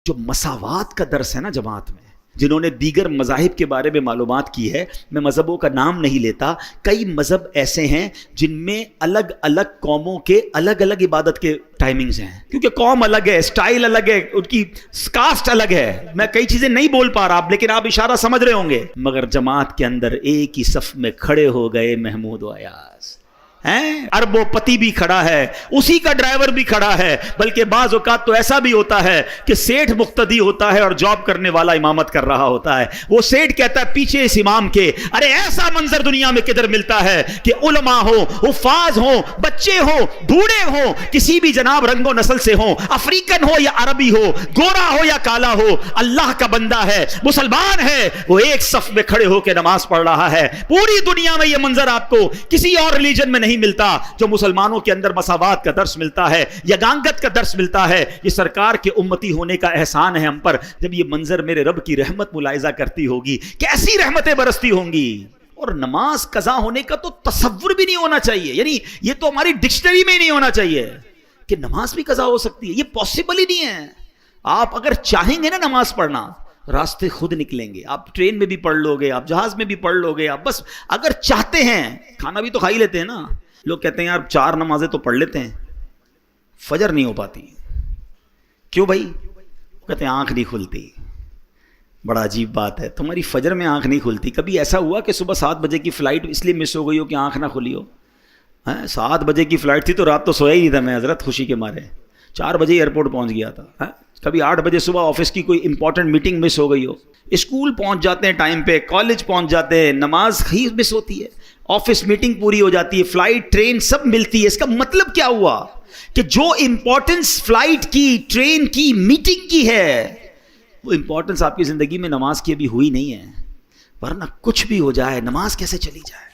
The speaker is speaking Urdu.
جو مساوات کا درس ہے نا جماعت میں، جنہوں نے دیگر مذاہب کے بارے میں معلومات کی ہے، میں مذہبوں کا نام نہیں لیتا، کئی مذہب ایسے ہیں جن میں الگ الگ قوموں کے الگ الگ عبادت کے ٹائمنگز ہیں، کیونکہ قوم الگ ہے، سٹائل الگ ہے، ان کی کاسٹ الگ ہے۔ میں کئی چیزیں نہیں بول پا رہا لیکن آپ اشارہ سمجھ رہے ہوں گے۔ مگر جماعت کے اندر ایک ہی صف میں کھڑے ہو گئے محمود و ایاز، اربوں پتی بھی کھڑا ہے، اسی کا ڈرائیور بھی کھڑا ہے، بلکہ بعض اوقات تو ایسا بھی ہوتا ہے کہ سیٹھ مقتدی ہوتا ہے اور جاب کرنے والا امامت کر رہا ہوتا ہے۔ وہ سیٹھ کہتا ہے پیچھے اس امام کے، ارے ایسا منظر دنیا میں کدھر ملتا ہے کہ علماء ہوں، حفاظ ہوں، بچے ہوں، بوڑھے ہوں، کسی بھی جناب رنگ و نسل سے ہوں، افریقن ہو یا عربی ہو، گورا ہو یا کالا ہو، اللہ کا بندہ ہے، مسلمان ہے، وہ ایک صف میں کھڑے ہو کے نماز پڑھ رہا ہے۔ پوری دنیا میں یہ منظر آپ کو کسی اور ریلیجن میں نہیں ملتا جو مسلمانوں کے اندر مساوات کا درس ملتا ہے، یگانگت کا درس ملتا ہے۔ یہ سرکار کے امتی ہونے کا احسان ہے ہم پر۔ جب یہ منظر میرے رب کی رحمت ملاحظہ کرتی ہوگی، کیسی رحمتیں برستی ہوں گی۔ اور نماز قضا ہونے کا تو تصور بھی نہیں ہونا چاہیے، یعنی یہ تو ہماری ڈکشنری میں ہی نہیں ہونا چاہیے کہ نماز بھی قضا ہو سکتی ہے، یہ پاسبل ہی نہیں ہے۔ آپ اگر چاہیں گے نا نماز پڑھنا، راستے خود نکلیں گے۔ آپ ٹرین میں بھی پڑھ لو گے، آپ جہاز میں بھی پڑھ لو گے، آپ بس اگر چاہتے ہیں۔ کھانا بھی تو کھا ہی لیتے ہیں نا۔ لوگ کہتے ہیں یار 4 نمازیں تو پڑھ لیتے ہیں، فجر نہیں ہو پاتی۔ کیوں بھائی؟ کہتے ہیں آنکھ نہیں کھلتی۔ بڑا عجیب بات ہے، تمہاری فجر میں آنکھ نہیں کھلتی۔ کبھی ایسا ہوا کہ صبح 7 بجے کی فلائٹ اس لیے مس ہو گئی ہو کہ آنکھ نہ کھلی ہو؟ 7 بجے کی فلائٹ تھی تو رات تو سویا ہی نہیں تھا میں حضرت، خوشی کے مارے 4 بجے ایئرپورٹ پہنچ گیا تھا۔ کبھی 8 بجے صبح آفس کی کوئی امپورٹنٹ میٹنگ مس ہو گئی ہو؟ اسکول پہنچ جاتے ہیں ٹائم پہ، کالج پہنچ جاتے ہیں، نماز ہی مس ہوتی ہے، آفس میٹنگ پوری ہو جاتی ہے، فلائٹ ٹرین سب ملتی ہے۔ اس کا مطلب کیا ہوا کہ جو امپورٹنس فلائٹ کی، ٹرین کی، میٹنگ کی ہے، وہ امپورٹنس آپ کی زندگی میں نماز کی ابھی ہوئی نہیں ہے، ورنہ کچھ بھی ہو جائے نماز کیسے چلی جائے۔